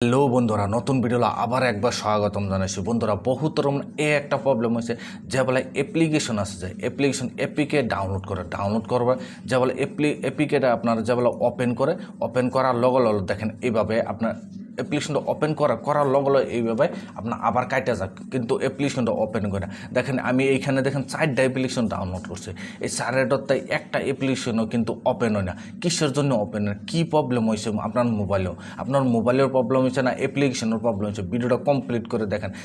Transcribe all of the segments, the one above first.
Hello বন্ধুরা, নতুন video আবার একবার স্বাগতম জানাইছি। বন্ধুরা, বহুতর একটা প্রবলেম হয়েছে যে বলে অ্যাপ্লিকেশন আছে, যে অ্যাপ্লিকেশন এপিকে ডাউনলোড করবে, যে বলে এপিকেটা আপনার যে বলে ওপেন করার লগে লগে দেখেন এইভাবে আপনার অ্যাপ্লিকেশনটা ওপেন করার লগে লগে এইভাবে আপনার আবার কাটা যাক, কিন্তু অ্যাপ্লিকেশনটা ওপেন করে না। দেখেন আমি এইখানে দেখেন 4টা অ্যাপ্লিকেশন ডাউনলোড করছি, এই 4টাই একটা অ্যাপ্লিকেশনও কিন্তু ওপেন হয় না। কিসের জন্য ওপেন হয়? কী প্রবলেম হয়েছে আপনার মোবাইলের প্রবলেম হয়েছে না অ্যাপ্লিকেশনের প্রবলেম হয়েছে? ভিডিওটা কমপ্লিট করে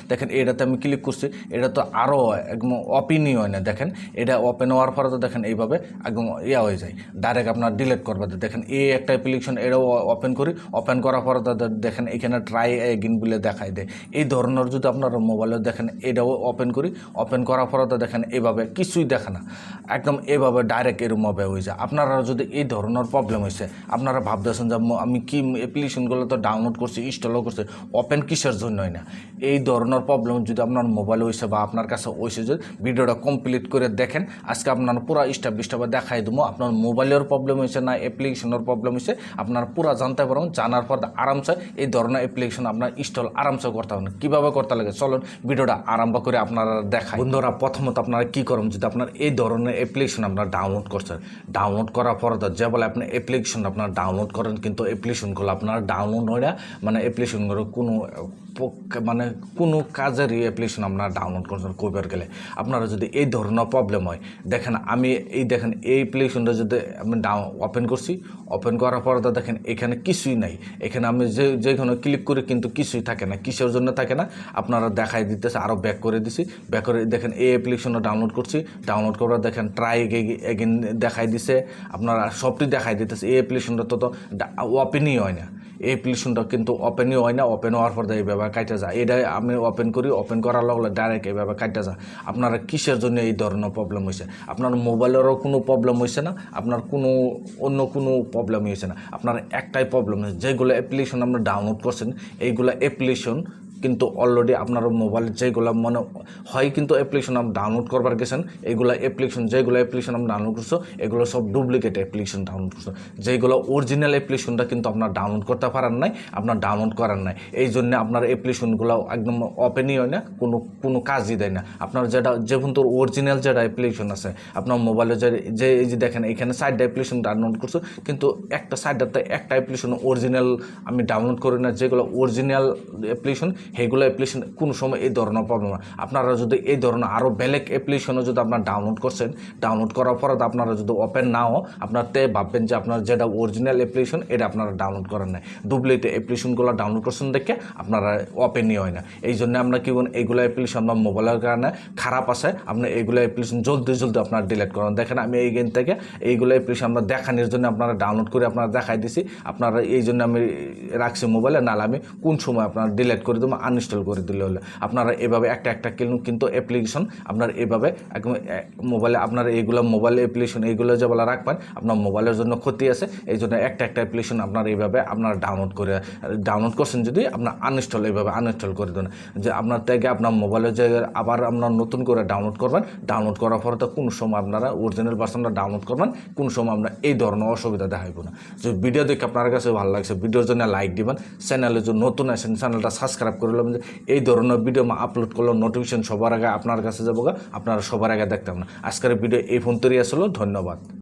দেখেন এটাতে আমি ক্লিক করছি, এটা তো আরও একদম ওপেনই হয় না। দেখেন এটা ওপেন হওয়ার পরে তো দেখেন এইভাবে একদম হয়ে যায়, ডাইরেক্ট আপনার ডিলিট করবে। দেখেন এই একটা অ্যাপ্লিকেশন এটাও ওপেন করার পরে তো দেখেন এখানে ট্রাই এগেইন বলে দেখাই দেয়। এই ধরনের যদি আপনার মোবাইলে দেখেন এটাও ওপেন করার পরে তো দেখেন এইভাবে কিছুই দেখে না, একদম এভাবে ডাইরেক্ট এরমভাবে হয়ে যায়। আপনারা যদি এই ধরনের প্রবলেম হয়েছে, আপনারা ভাবতেছেন যে আমি কি অ্যাপ্লিকেশনগুলো তো ডাউনলোড করছি, ইনস্টলও করছি, ওপেন কিসের জন্য হয় না? এই ধরনের প্রবলেম যদি আপনার মোবাইলে হয়েছে বা আপনার কাছে হয়েছে, যদি ভিডিওটা কমপ্লিট করে দেখেন, আজকে আপনার পুরো স্টেপ বাই স্টেপ দেখাই দেবো। আপনার মোবাইলের প্রবলেম হয়েছে না অ্যাপ্লিকেশনের প্রবলেম হয়েছে, আপনার পুরো জানতে পারবেন। জানার পর আরামসে এই ধরনের অ্যাপ্লিকেশন আপনার ইনস্টল আরামসে করতে পারেন। কীভাবে করতে লাগে চলুন ভিডিওটা আরম্ভ করে আপনারা দেখাই। বন্ধুরা, প্রথমত আপনারা কী করুন, যদি আপনার এই ধরনের অ্যাপ্লিকেশন আপনার ডাউনলোড করছেন, ডাউনলোড করার পর যে বলে আপনি অ্যাপ্লিকেশন আপনার ডাউনলোড করেন, কিন্তু অ্যাপ্লিকেশনগুলো আপনার ডাউনলোড হয় না, মানে অ্যাপ্লিকেশনগুলো কোনো কাজেরই অ্যাপ্লিকেশন আপনারা ডাউনলোড করছেন কইবার গেলে আপনারা যদি এই ধরনের প্রবলেম হয়, দেখেন আমি এই অ্যাপ্লিকেশনটা যদি আমি ওপেন করছি, ওপেন করার পর তো দেখেন এখানে কিছুই নাই। এখানে আমি যেখানে ক্লিক করি কিন্তু কিছুই থাকে না। কিসের জন্য থাকে না আপনারা দেখাই দিতেছে, আরও ব্যাক করে দিছি। ব্যাক করে দেখেন এই অ্যাপ্লিকেশনটা ডাউনলোড করছি, ডাউনলোড করার দেখেন ট্রাই এগেইন দেখাই দিছে, আপনারা সবটি দেখাই দিতেছে। এই অ্যাপ্লিকেশনটা তো ওপেনই হয় না, এই অ্যাপ্লিকেশনটা কিন্তু ওপেনই হয় না। ওপেন হওয়ার পর এইভাবে কাটা যায়। এটা আমি ওপেন করি, ওপেন করার লগে ডাইরেক্ট এইভাবে কাটা যায়। আপনারা কিসের জন্য এই ধরনের প্রবলেম হয়েছে? আপনার মোবাইলেরও কোনো প্রবলেম হয়েছে না, আপনার অন্য কোনো প্রবলেমই হয়েছে না, আপনার একটাই প্রবলেম হয়েছে, যেগুলো অ্যাপ্লিকেশন আপনার ডাউনলোড করছেন এইগুলো অ্যাপ্লিকেশন কিন্তু অলরেডি আপনার মোবাইল যেগুলো মনে হয় কিন্তু অ্যাপ্লিকেশন আপনি ডাউনলোড করবার গেছেন, যেগুলো অ্যাপ্লিকেশন আপনি ডাউনলোড করছো এগুলো সব ডুপ্লিকেট অ্যাপ্লিকেশন ডাউনলোড করছো। যেগুলো অরিজিনাল অ্যাপ্লিকেশনটা কিন্তু আপনার ডাউনলোড করতে পারেন নাই, আপনার ডাউনলোড করার নাই। এই জন্য আপনার অ্যাপ্লিকেশনগুলো একদম ওপেনই হয় না, কোনো কাজই দেয় না। আপনার যে পর্যন্ত অরিজিনাল যেটা অ্যাপ্লিকেশন আছে আপনার মোবাইলে এই যে দেখেন এখানে 4টা অ্যাপ্লিকেশন ডাউনলোড করছো, কিন্তু একটা অ্যাপ্লিকেশন অরিজিনাল আমি ডাউনলোড করি না। যেগুলো অরিজিনাল অ্যাপ্লিকেশন সেইগুলো অ্যাপ্লিকেশন কোনো সময় এই ধরনের প্রবলেম হয়। আপনারা যদি এই ধরনের আরও বেলেগ অ্যাপ্লিকেশনও যদি আপনার ডাউনলোড করছেন, ডাউনলোড করার পরে আপনারা যদি ওপেন নাও, আপনার ভাববেন যে আপনার যেটা অরিজিনাল অ্যাপ্লিকেশন এটা আপনারা ডাউনলোড করেন নাই, ডুপ্লিকেট অ্যাপ্লিকেশনগুলো ডাউনলোড করছেন দেখে আপনারা ওপেনই হয় না। এই জন্য আমরা কি বলেন, এইগুলো অ্যাপ্লিকেশন আপনার মোবাইলের কারণে খারাপ আছে, আপনি এইগুলো অ্যাপ্লিকেশন জলদি আপনার ডিলিট করেন। দেখেন আমি এইখান থেকে এইগুলো অ্যাপ্লিকেশন আমরা দেখানোর জন্য আপনারা ডাউনলোড করে আপনারা দেখাই দিছি। আপনারা এই জন্য আমি রাখছি মোবাইলে, নাহলে আমি কোন সময় আপনারা ডিলিট করে দেবো, আনইনস্টল করে দিলে হলে। আপনারা এভাবে একটা কিন্তু অ্যাপ্লিকেশন আপনার এভাবে একদম মোবাইলে আপনার মোবাইল অ্যাপ্লিকেশন এইগুলো যে বলা রাখবেন, আপনার মোবাইলের জন্য ক্ষতি আছে। এই জন্য একটা অ্যাপ্লিকেশন আপনার এইভাবে আপনার ডাউনলোড করছেন, যদি আপনার আনইনস্টল করে দেন, যে আপনার থেকে আপনার মোবাইলের জায়গায় আবার আপনার নতুন করে ডাউনলোড করবেন। ডাউনলোড করার পরে তো কোনো সময় আপনারা অরিজিনাল ভার্সনটা ডাউনলোড করবেন, কোনো সময় আপনার এই ধরনের অসুবিধা দেখাইব না। যে ভিডিও দেখে আপনার কাছে ভালো লাগছে, ভিডিওর জন্য লাইক দিবেন, চ্যানেলে যদি নতুন আসেন চ্যানেলটা সাবস্ক্রাইব করে নেবেন, যে এই ধরনের ভিডিও আপলোড করলে নোটিফিকেশন সবার আগে আপনার কাছে যাবো, আপনারা সবার আগে দেখতে পাবেন। আজকের ভিডিও এই ফোন তৈরি আসলো। ধন্যবাদ।